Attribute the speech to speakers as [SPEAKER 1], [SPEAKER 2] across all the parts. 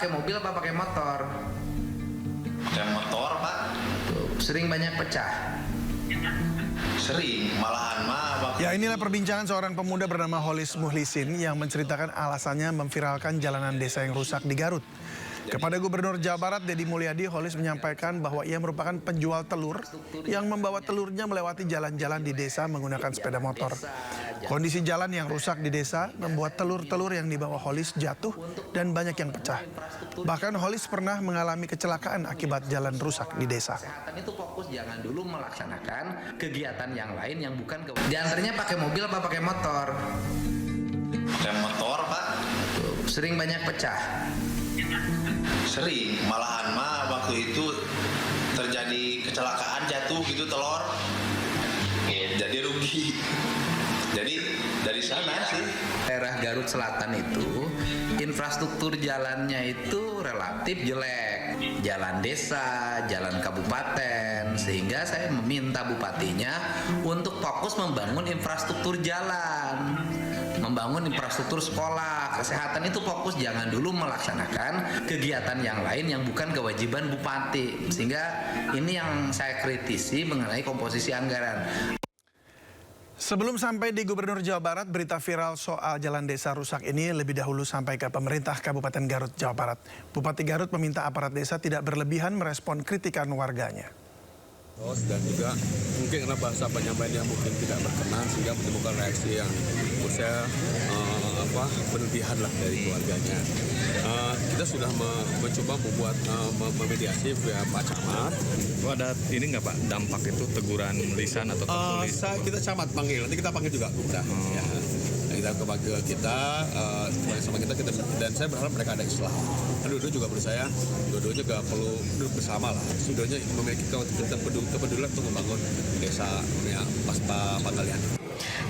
[SPEAKER 1] pakai mobil apa pakai motor?
[SPEAKER 2] Pakai motor, Pak.
[SPEAKER 1] Tuh, sering banyak pecah.
[SPEAKER 2] Sering, malahan mah.
[SPEAKER 3] Ya, inilah perbincangan seorang pemuda bernama Holis Muhlisin yang menceritakan alasannya memviralkan jalanan desa yang rusak di Garut. Kepada Gubernur Jawa Barat Deddy Mulyadi, Holis menyampaikan bahwa ia merupakan penjual telur yang membawa telurnya melewati jalan-jalan di desa menggunakan sepeda motor. Kondisi jalan yang rusak di desa membuat telur-telur yang dibawa Holis jatuh dan banyak yang pecah. Bahkan Holis pernah mengalami kecelakaan akibat jalan rusak di desa.
[SPEAKER 1] Kesehatan itu fokus jangan dulu melaksanakan kegiatan yang lain yang bukan di antaranya pakai mobil apa pakai motor?
[SPEAKER 2] Pakai motor, Pak.
[SPEAKER 1] Tuh, sering banyak pecah.
[SPEAKER 2] Sering, malahan mah waktu itu terjadi kecelakaan jatuh gitu telur. Jadi rugi. Jadi dari sana sih.
[SPEAKER 1] Daerah Garut Selatan itu infrastruktur jalannya itu relatif jelek. Jalan desa, jalan kabupaten, sehingga saya meminta bupatinya untuk fokus membangun infrastruktur jalan, membangun infrastruktur sekolah, kesehatan itu fokus jangan dulu melaksanakan kegiatan yang lain yang bukan kewajiban bupati. Sehingga ini yang saya kritisi mengenai komposisi anggaran.
[SPEAKER 3] Sebelum sampai di Gubernur Jawa Barat, berita viral soal jalan desa rusak ini lebih dahulu sampai ke pemerintah Kabupaten Garut, Jawa Barat. Bupati Garut meminta aparat desa tidak berlebihan merespon kritikan warganya.
[SPEAKER 4] Dan juga mungkin karena bahasa penyampaiannya mungkin tidak berkenan sehingga menimbulkan reaksi yang menurut saya berlebihan lah dari keluarganya. Kita sudah mencoba membuat memediasi via Pak Camat.
[SPEAKER 5] Ada ini nggak Pak dampak itu teguran lisan atau tertulis?
[SPEAKER 4] Kita Camat panggil, nanti kita panggil juga udah. Ya. Kita kepanggil sama kita dan saya berharap mereka ada islah. Dua-dua juga menurut saya, dua-duanya juga perlu duduk bersama lah. Dua-duanya memiliki kepedulian untuk membangun desa yang pasca Pagalian.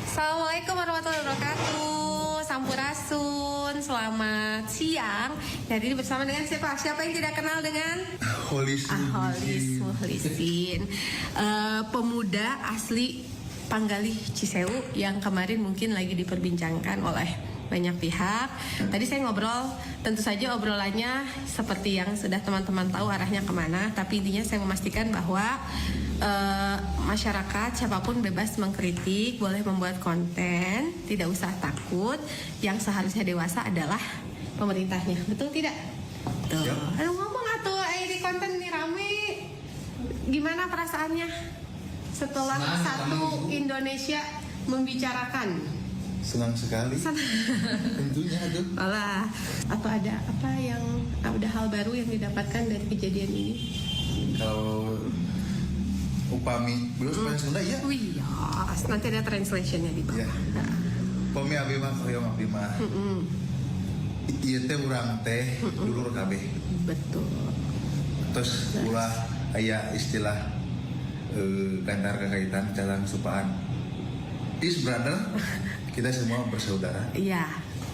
[SPEAKER 6] Assalamualaikum warahmatullahi wabarakatuh. Sampurasun, selamat siang. Jadi bersama dengan siapa? Siapa yang tidak kenal dengan
[SPEAKER 7] Holis
[SPEAKER 6] Muhlisin, pemuda asli Panggalih Cisewu yang kemarin mungkin lagi diperbincangkan oleh banyak pihak. Tadi saya ngobrol, tentu saja obrolannya seperti yang sudah teman-teman tahu arahnya kemana. Tapi intinya saya memastikan bahwa masyarakat siapapun bebas mengkritik, boleh membuat konten, tidak usah takut. Yang seharusnya dewasa adalah pemerintahnya, betul tidak? Tuh, ngomong atuh, di konten ini rame. Gimana perasaannya setelah satu Indonesia membicarakan?
[SPEAKER 7] Senang sekali. Tentunya tuh.
[SPEAKER 6] Alah, atau ada hal baru yang didapatkan dari kejadian ini?
[SPEAKER 7] Kalau upami belum bahasa Sunda ya?
[SPEAKER 6] Iya, nanti ada translationnya di bawah.
[SPEAKER 7] Ya. Upami abdi mah hoyong abdi mah. Ieu teh urang teh dulur kabeh.
[SPEAKER 6] Betul.
[SPEAKER 7] Terus ulah aya istilah kantar kakaitan calang supaan. Is brother. Kita semua bersaudara.
[SPEAKER 6] Iya,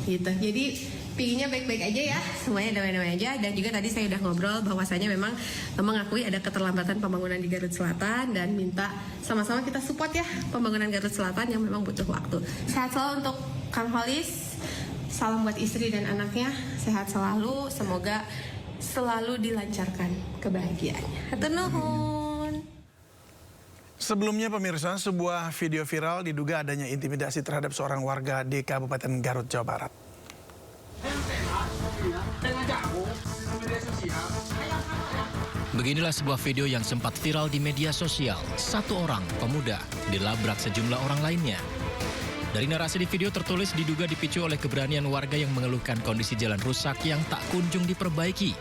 [SPEAKER 6] gitu. Jadi pinginnya baik-baik aja ya, semuanya damai-damai aja. Dan juga tadi saya udah ngobrol bahwasanya memang mengakui ada keterlambatan pembangunan di Garut Selatan dan minta sama-sama kita support ya pembangunan Garut Selatan yang memang butuh waktu. Sehat selalu untuk Kang Holis. Salam buat istri dan anaknya. Sehat selalu. Semoga selalu dilancarkan kebahagiaannya. Hatur nuhun.
[SPEAKER 3] Sebelumnya pemirsa, sebuah video viral diduga adanya intimidasi terhadap seorang warga di Kabupaten Garut, Jawa Barat.
[SPEAKER 8] Beginilah sebuah video yang sempat viral di media sosial. Satu orang pemuda dilabrak sejumlah orang lainnya. Dari narasi di video tertulis diduga dipicu oleh keberanian warga yang mengeluhkan kondisi jalan rusak yang tak kunjung diperbaiki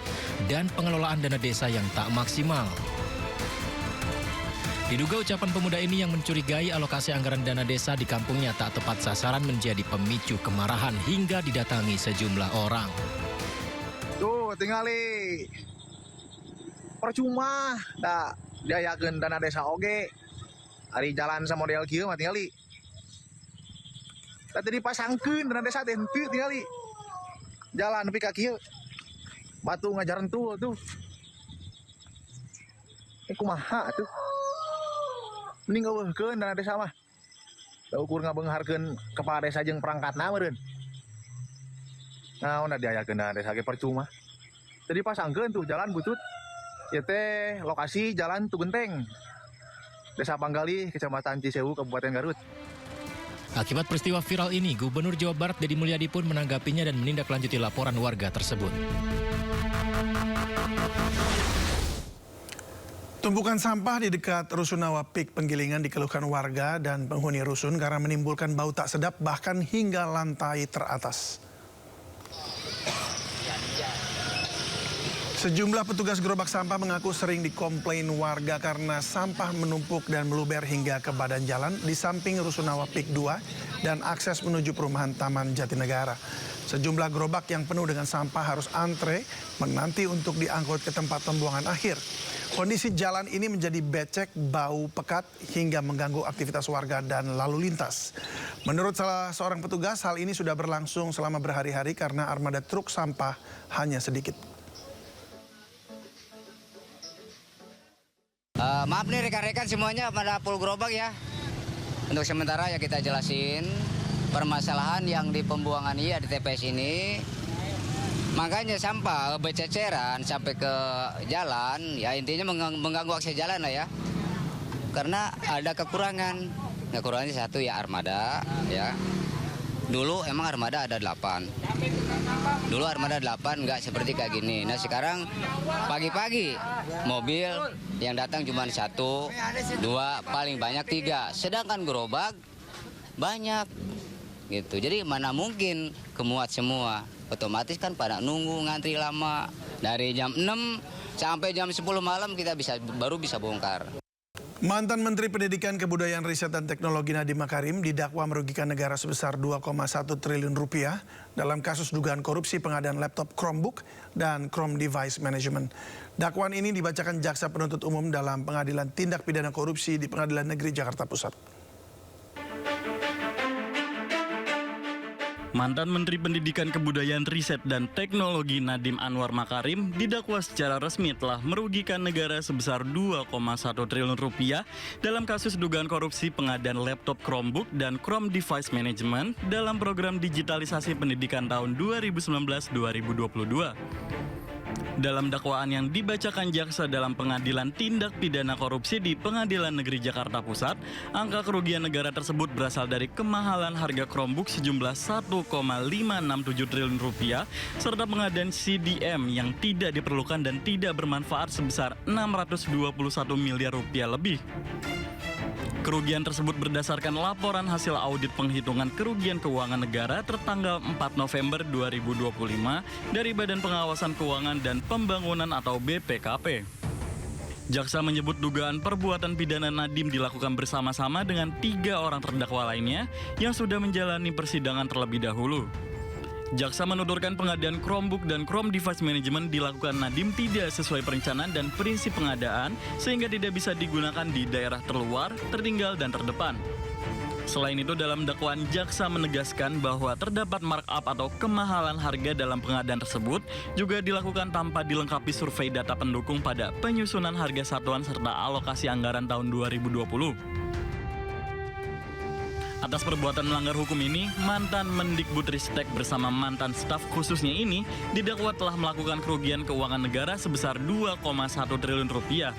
[SPEAKER 8] dan pengelolaan dana desa yang tak maksimal. Diduga ucapan pemuda ini yang mencurigai alokasi anggaran dana desa di kampungnya tak tepat sasaran menjadi pemicu kemarahan hingga didatangi sejumlah orang.
[SPEAKER 9] Tuh, tingali. Percuma, dah diayakeun dana desa oge. Ari jalan sa model kieu mah tingali. Tadi dipasangkeun dana desa teh henteu tingali. Jalan nepi ka kieu. Batu ngajaran tuh. Kumaha tuh. Mending ngeuweuhkeun dana desa mah. Da ukur ngabeungharkeun kepala desa jeung perangkatna meureun. Naon diayakeun dana desa ge percuma. Jadi pasangkeun tuh jalan butut. Ya teh lokasi jalan Tugenteng. Desa Panggalih, Kecamatan Cisewu, Kabupaten Garut.
[SPEAKER 8] Akibat peristiwa viral ini, Gubernur Jawa Barat Deddy Mulyadi pun menanggapinya dan menindaklanjuti laporan warga tersebut.
[SPEAKER 3] Tumpukan sampah di dekat Rusunawa Peak Penggilingan dikeluhkan warga dan penghuni rusun karena menimbulkan bau tak sedap bahkan hingga lantai teratas. Sejumlah petugas gerobak sampah mengaku sering dikomplain warga karena sampah menumpuk dan meluber hingga ke badan jalan di samping Rusunawa Peak 2 dan akses menuju perumahan Taman Jatinegara. Sejumlah gerobak yang penuh dengan sampah harus antre menanti untuk diangkut ke tempat pembuangan akhir. Kondisi jalan ini menjadi becek, bau pekat hingga mengganggu aktivitas warga dan lalu lintas. Menurut salah seorang petugas, hal ini sudah berlangsung selama berhari-hari karena armada truk sampah hanya sedikit.
[SPEAKER 10] Maaf nih rekan-rekan semuanya pada full gerobak ya. Untuk sementara ya kita jelasin permasalahan yang di pembuangan di TPS ini. Makanya sampah bececeran sampai ke jalan, ya intinya mengganggu akses jalan lah ya. Karena ada kekurangan. Kekurangannya satu ya armada ya. Dulu emang armada ada 8. Dulu armada 8 nggak seperti kayak gini. Nah sekarang pagi-pagi mobil yang datang cuma 1, 2, paling banyak 3. Sedangkan gerobak banyak gitu. Jadi mana mungkin kemuat semua. Otomatis kan pada nunggu ngantri lama. Dari jam 6 sampai jam 10 malam kita baru bisa bongkar.
[SPEAKER 3] Mantan Menteri Pendidikan, Kebudayaan, Riset, dan Teknologi Nadiem Makarim didakwa merugikan negara sebesar 2,1 triliun rupiah dalam kasus dugaan korupsi pengadaan laptop Chromebook dan Chrome Device Management. Dakwaan ini dibacakan Jaksa Penuntut Umum dalam Pengadilan Tindak Pidana Korupsi di Pengadilan Negeri Jakarta Pusat.
[SPEAKER 11] Mantan Menteri Pendidikan, Kebudayaan, Riset, dan Teknologi Nadiem Anwar Makarim didakwa secara resmi telah merugikan negara sebesar 2,1 triliun rupiah dalam kasus dugaan korupsi pengadaan laptop Chromebook dan Chrome Device Management dalam program digitalisasi pendidikan tahun 2019-2022. Dalam dakwaan yang dibacakan jaksa dalam Pengadilan Tindak Pidana Korupsi di Pengadilan Negeri Jakarta Pusat, angka kerugian negara tersebut berasal dari kemahalan harga Chromebook sejumlah 1,567 triliun rupiah serta pengadaan CDM yang tidak diperlukan dan tidak bermanfaat sebesar 621 miliar rupiah lebih. Kerugian tersebut berdasarkan laporan hasil audit penghitungan kerugian keuangan negara tertanggal 4 November 2025 dari Badan Pengawasan Keuangan dan Pembangunan atau BPKP. Jaksa menyebut dugaan perbuatan pidana Nadiem dilakukan bersama-sama dengan 3 orang terdakwa lainnya yang sudah menjalani persidangan terlebih dahulu. Jaksa menuturkan pengadaan Chromebook dan Chrome Device Management dilakukan Nadiem tidak sesuai perencanaan dan prinsip pengadaan sehingga tidak bisa digunakan di daerah terluar, tertinggal, dan terdepan. Selain itu, dalam dakwaan jaksa menegaskan bahwa terdapat markup atau kemahalan harga dalam pengadaan tersebut juga dilakukan tanpa dilengkapi survei data pendukung pada penyusunan harga satuan serta alokasi anggaran tahun 2020. Atas perbuatan melanggar hukum ini, mantan Mendikbudristek bersama mantan staf khususnya ini didakwa telah melakukan kerugian keuangan negara sebesar 2,1 triliun rupiah.